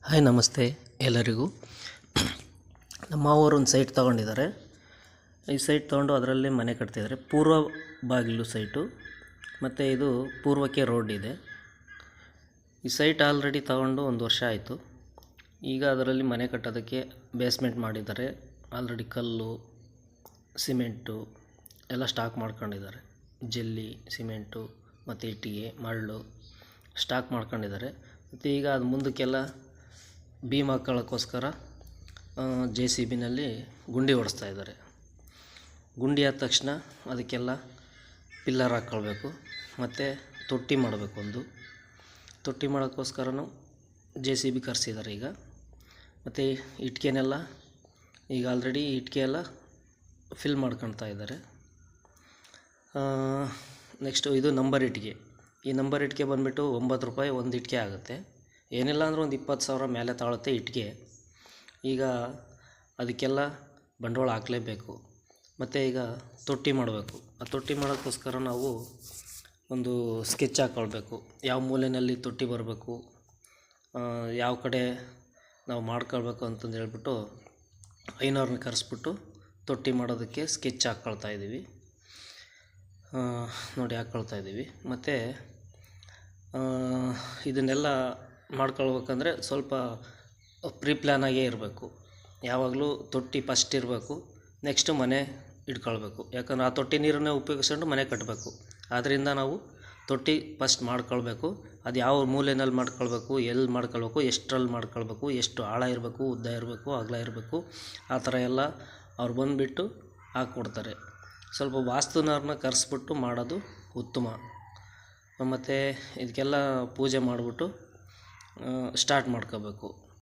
Hi ನಮಸ್ತೆ ಎಲ್ಲರಿಗೂ. ನಮ್ಮ ಮಾವರು ಒಂದು ಸೈಟ್ ತೊಗೊಂಡಿದ್ದಾರೆ. ಈ ಸೈಟ್ ತೊಗೊಂಡು ಅದರಲ್ಲಿ ಮನೆ ಕಟ್ತಿದ್ದಾರೆ. ಪೂರ್ವ ಬಾಗಿಲು ಸೈಟು ಮತ್ತು ಇದು ಪೂರ್ವಕ್ಕೆ ರೋಡ್ ಇದೆ. ಈ ಸೈಟ್ ಆಲ್ರೆಡಿ ತೊಗೊಂಡು 1 ವರ್ಷ ಆಯಿತು. ಈಗ ಅದರಲ್ಲಿ ಮನೆ ಕಟ್ಟೋದಕ್ಕೆ ಬೇಸ್ಮೆಂಟ್ ಮಾಡಿದ್ದಾರೆ. ಆಲ್ರೆಡಿ ಕಲ್ಲು ಸಿಮೆಂಟು ಎಲ್ಲ ಸ್ಟಾಕ್ ಮಾಡ್ಕೊಂಡಿದ್ದಾರೆ. ಜಲ್ಲಿ ಸಿಮೆಂಟು ಮತ್ತು ಇಟ್ಟಿಗೆ ಮರಳು ಸ್ಟಾಕ್ ಮಾಡ್ಕೊಂಡಿದ್ದಾರೆ. ಮತ್ತು ಈಗ ಅದು ಮುಂದಕ್ಕೆಲ್ಲ ಬೀಮ್ ಹಾಕೊಳ್ಳೋಕ್ಕೋಸ್ಕರ JCBನಲ್ಲಿ ಗುಂಡಿ ಹೊಡೆಸ್ತಾ ಇದ್ದಾರೆ. ಗುಂಡಿ ಆದ ತಕ್ಷಣ ಅದಕ್ಕೆಲ್ಲ ಪಿಲ್ಲರ್ ಹಾಕ್ಕೊಳ್ಬೇಕು ಮತ್ತು ತೊಟ್ಟಿ ಮಾಡಬೇಕು. ಒಂದು ತೊಟ್ಟಿ ಮಾಡೋಕ್ಕೋಸ್ಕರನೂ JCB ಕರೆಸಿದ್ದಾರೆ ಈಗ. ಮತ್ತು ಇಟ್ಕೆನೆಲ್ಲ ಈಗ ಆಲ್ರೆಡಿ ಇಟ್ಕೆ ಎಲ್ಲ ಫಿಲ್ ಮಾಡ್ಕೊಳ್ತಾ ಇದ್ದಾರೆ. ನೆಕ್ಸ್ಟು ಇದು ನಂಬರ್ ಇಟ್ಕೆ. ಈ ನಂಬರ್ ಇಟ್ಕೆ ಬಂದುಬಿಟ್ಟು 9 ರೂಪಾಯಿ ಒಂದು ಇಟ್ಕೆ ಆಗುತ್ತೆ. ಏನಿಲ್ಲ ಅಂದರೂ ಒಂದು 20,000 ಮೇಲೆ ತಾಳುತ್ತೆ ಇಟ್ಕೆ. ಈಗ ಅದಕ್ಕೆಲ್ಲ ಬಂಡವಾಳ ಹಾಕಲೇಬೇಕು. ಮತ್ತು ಈಗ ತೊಟ್ಟಿ ಮಾಡಬೇಕು. ಆ ತೊಟ್ಟಿ ಮಾಡೋಕ್ಕೋಸ್ಕರ ನಾವು ಒಂದು ಸ್ಕೆಚ್ ಹಾಕ್ಕೊಳ್ಬೇಕು. ಯಾವ ಮೂಲೆಯಲ್ಲಿ ತೊಟ್ಟಿ ಬರಬೇಕು, ಯಾವ ಕಡೆ ನಾವು ಮಾಡ್ಕೊಳ್ಬೇಕು ಅಂತಂದು ಹೇಳ್ಬಿಟ್ಟು ಐನವ್ರನ್ನ ಕರೆಸ್ಬಿಟ್ಟು ತೊಟ್ಟಿ ಮಾಡೋದಕ್ಕೆ ಸ್ಕೆಚ್ ಹಾಕ್ಕೊಳ್ತಾ ಇದ್ದೀವಿ. ನೋಡಿ ಹಾಕ್ಕೊಳ್ತಾ ಇದ್ದೀವಿ. ಮತ್ತು ಇದನ್ನೆಲ್ಲ ಮಾಡ್ಕೊಳ್ಬೇಕಂದ್ರೆ ಸ್ವಲ್ಪ ಪ್ರೀ ಪ್ಲ್ಯಾನಾಗೇ ಇರಬೇಕು. ಯಾವಾಗಲೂ ತೊಟ್ಟಿ ಫಸ್ಟ್ ಇರಬೇಕು, ನೆಕ್ಸ್ಟು ಮನೆ ಇಟ್ಕೊಳ್ಬೇಕು. ಯಾಕಂದ್ರೆ ಆ ತೊಟ್ಟಿ ನೀರನ್ನೇ ಉಪಯೋಗಿಸ್ಕೊಂಡು ಮನೆ ಕಟ್ಟಬೇಕು. ಆದ್ದರಿಂದ ನಾವು ತೊಟ್ಟಿ ಫಸ್ಟ್ ಮಾಡ್ಕೊಳ್ಬೇಕು. ಅದು ಯಾವ ಮೂಲೆಯಲ್ಲಿ ಮಾಡ್ಕೊಳ್ಬೇಕು, ಎಲ್ಲಿ ಮಾಡ್ಕೊಳ್ಬೇಕು, ಎಷ್ಟರಲ್ಲಿ ಮಾಡ್ಕೊಳ್ಬೇಕು, ಎಷ್ಟು ಆಳ ಇರಬೇಕು, ಉದ್ದ ಇರಬೇಕು, ಅಗಲ ಇರಬೇಕು, ಆ ಥರ ಎಲ್ಲ ಅವ್ರು ಬಂದುಬಿಟ್ಟು ಹಾಕ್ಕೊಡ್ತಾರೆ. ಸ್ವಲ್ಪ ವಾಸ್ತುನವ್ರನ್ನ ಕರೆಸ್ಬಿಟ್ಟು ಮಾಡೋದು ಉತ್ತಮ. ಮತ್ತು ಇದಕ್ಕೆಲ್ಲ ಪೂಜೆ ಮಾಡಿಬಿಟ್ಟು ಸ್ಟಾರ್ಟ್ ಮಾಡ್ಕೋಬೇಕು.